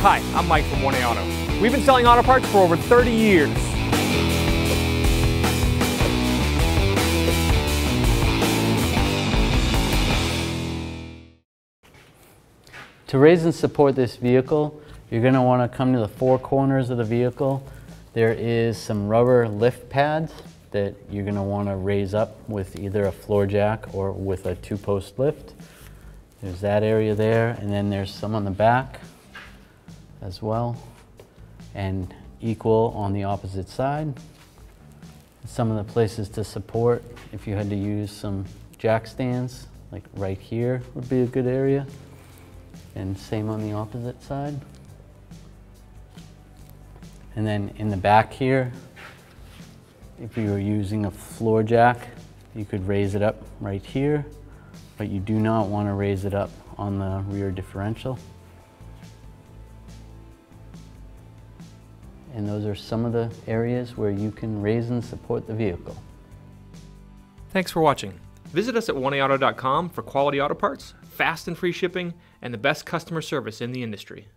Hi, I'm Mike from 1A Auto. We've been selling auto parts for over 30 years. To raise and support this vehicle, you're going to want to come to the four corners of the vehicle. There is some rubber lift pads that you're going to want to raise up with either a floor jack or with a two-post lift. There's that area there, and then there's some on the back as well, and equal on the opposite side. Some of the places to support, if you had to use some jack stands, like right here would be a good area, and same on the opposite side. And then in the back here, if you were using a floor jack, you could raise it up right here, but you do not want to raise it up on the rear differential. And those are some of the areas where you can raise and support the vehicle. Thanks for watching. Visit us at 1AAuto.com for quality auto parts, fast and free shipping, and the best customer service in the industry.